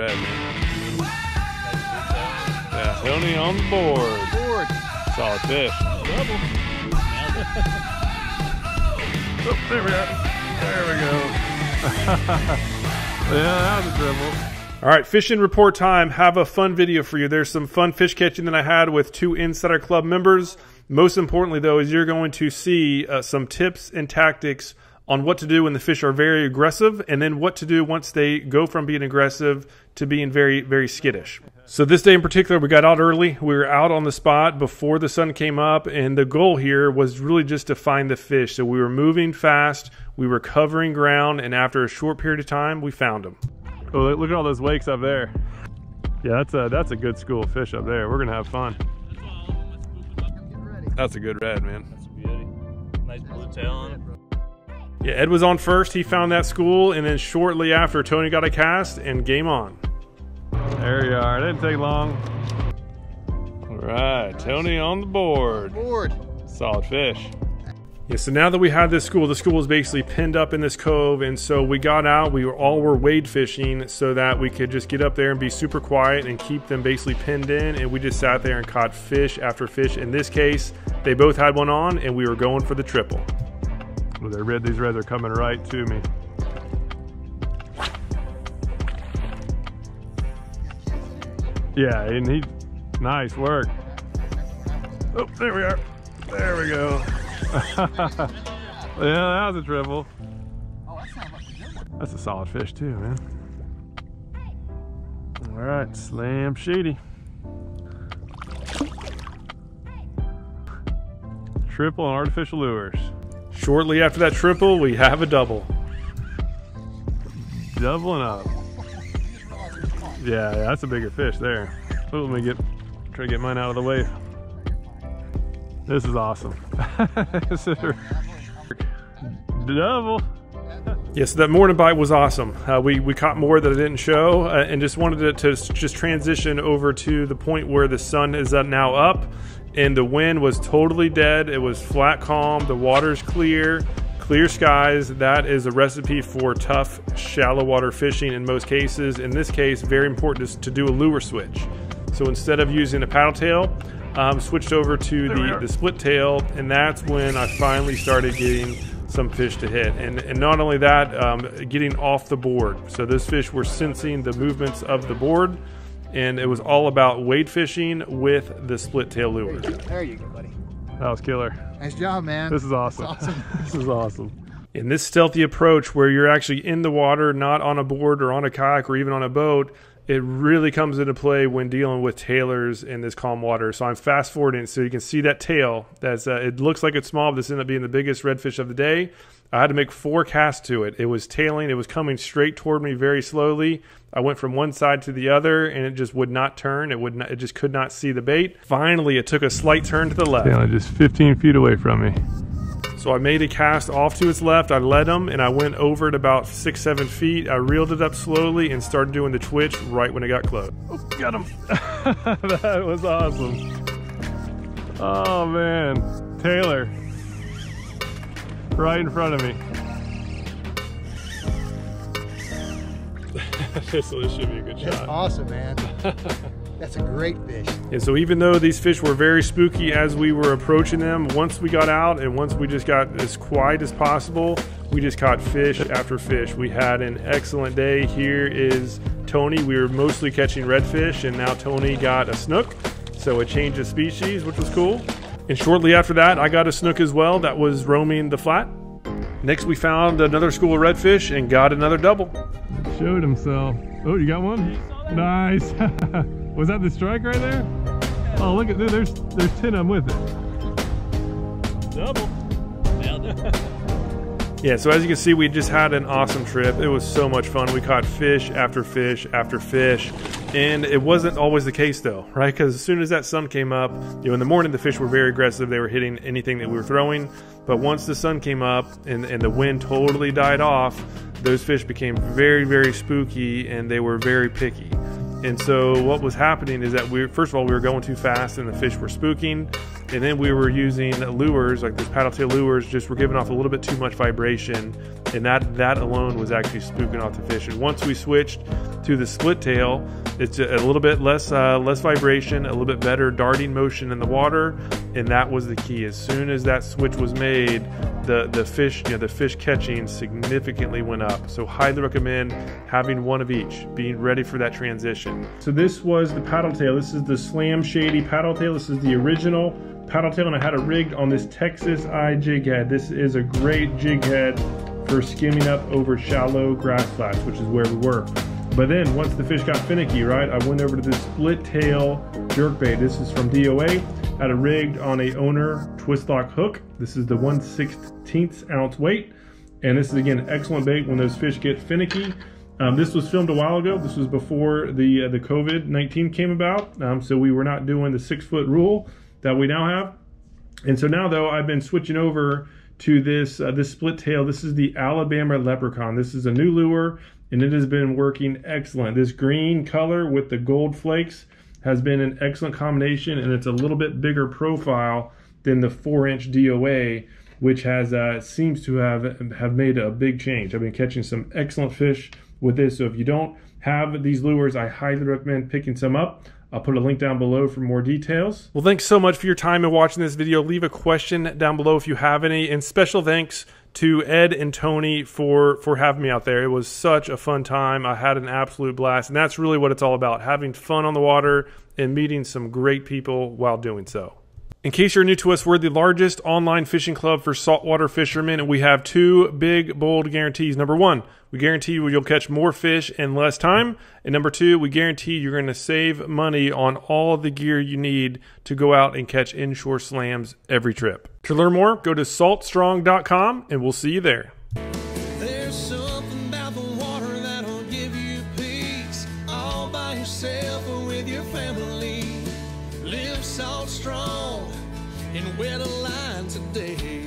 red, man. Yeah, Tony on the board. Solid fish. Double. Oh, there we are. There we go. Yeah, that was a dribble. All right, fishing report time. Have a fun video for you. There's some fun fish catching that I had with 2 Insider Club members. Most importantly, though, is you're going to see some tips and tactics on what to do when the fish are very aggressive, and then what to do once they go from being aggressive to being very, very skittish. So this day in particular, we got out early. We were out on the spot before the sun came up, and the goal here was really just to find the fish. So we were moving fast, we were covering ground, and after a short period of time, we found them. Oh, look at all those wakes up there. Yeah, that's a good school of fish up there. We're gonna have fun. That's a good red, man. That's a beauty. Nice blue tail on it. Yeah, Ed was on first. He found that school, and then shortly after, Tony got a cast, and game on. There you are. It didn't take long. All right, Tony on the board. Solid fish. Yeah, so now that we had this school, the school was basically pinned up in this cove, and so we got out. We were wade fishing so that we could just get up there and be super quiet and keep them basically pinned in, and we just sat there and caught fish after fish. In this case, they both had one on, and we were going for the triple. Well, these reds are coming right to me. Yeah, and nice work. Oh, there we are. There we go. Yeah, that was a triple. That's a solid fish too, man. All right, slam shady. Triple on artificial lures. Shortly after that triple, we have a double. Doubling up. Yeah, that's a bigger fish there. Oh, let me try to get mine out of the way. This is awesome. Double. Yeah, so that morning bite was awesome. We caught more that I didn't show, and just wanted to just transition over to the point where the sun is now up, and the wind was totally dead. It was flat calm. The water's clear skies. That is a recipe for tough, shallow water fishing in most cases. In this case, very important is to do a lure switch. So instead of using a paddle tail, switched over to the split tail, and that's when I finally started getting some fish to hit. And not only that, getting off the board. So this fish were sensing the movements of the board, and it was all about wade fishing with the split tail lure. There you go, buddy. That was killer. Nice job, man. This is awesome. Awesome. This is awesome. In this stealthy approach where you're actually in the water, not on a board or on a kayak or even on a boat, it really comes into play when dealing with tailors in this calm water. So I'm fast forwarding so you can see that tail. It looks like it's small, but this ended up being the biggest redfish of the day. I had to make 4 casts to it. It was tailing. It was coming straight toward me very slowly. I went from one side to the other, and it just would not turn. It just could not see the bait. Finally, it took a slight turn to the left. Yeah, just 15 feet away from me. So I made a cast off to its left. I led him, and I went over it about 6-7 feet. I reeled it up slowly and started doing the twitch right when it got close. Oh, got him. That was awesome. Oh, man. Taylor. Right in front of me. This should be a good shot. That's awesome, man. That's a great fish. And so even though these fish were very spooky as we were approaching them, once we got out and once we just got as quiet as possible, we just caught fish after fish. We had an excellent day. Here is Tony. We were mostly catching redfish, and now Tony got a snook. So a change of species, which was cool. And shortly after that, I got a snook as well that was roaming the flat. Next, we found another school of redfish and got another double. Showed himself. Oh, you got one? Nice. Was that the strike right there? Oh, look at this. There's 10 of them with it. Double. Yeah, so as you can see, we just had an awesome trip. It was so much fun. We caught fish after fish after fish. And it wasn't always the case though, right? Because as soon as that sun came up, in the morning the fish were very aggressive. They were hitting anything that we were throwing. But once the sun came up and the wind totally died off, those fish became very, very spooky, and they were very picky. And so what was happening is that first of all, we were going too fast and the fish were spooking. And then we were using lures, like this paddle tail lures, just were giving off a little bit too much vibration. And that alone was actually spooking off the fish. And once we switched to the split tail. It's a little bit less vibration, a little bit better darting motion in the water, and that was the key. As soon as that switch was made, the fish catching significantly went up. So highly recommend having one of each, being ready for that transition. So this was the paddle tail. This is the Slam Shady paddle tail. This is the original paddle tail, and I had it rigged on this Texas eye jig head. This is a great jig head for skimming up over shallow grass flats, which is where we were. But then once the fish got finicky, right, I went over to this split tail jerkbait. This is from DOA. Had it rigged on a owner twist lock hook. This is the 1/16 ounce weight. And this is, again, excellent bait when those fish get finicky. This was filmed a while ago. This was before the COVID-19 came about. So we were not doing the 6-foot rule that we now have. And so now, though, I've been switching over to this split tail. This is the Alabama Leprechaun. This is a new lure, and it has been working excellent. This green color with the gold flakes has been an excellent combination, and it's a little bit bigger profile than the 4-inch DOA, which has seems to have made a big change. I've been catching some excellent fish with this. So if you don't have these lures, I highly recommend picking some up. I'll put a link down below for more details. Well, thanks so much for your time and watching this video. Leave a question down below if you have any. And special thanks to Ed and Tony for having me out there. It was such a fun time. I had an absolute blast. And that's really what it's all about, having fun on the water and meeting some great people while doing so. In case you're new to us, we're the largest online fishing club for saltwater fishermen, and we have 2 big, bold guarantees. Number 1, we guarantee you'll catch more fish in less time. And number 2, we guarantee you're going to save money on all of the gear you need to go out and catch inshore slams every trip. To learn more, go to saltstrong.com, and we'll see you there. There's something about the water that'll give you peace, all by yourself or with your family. Live salt strong and wear the line today.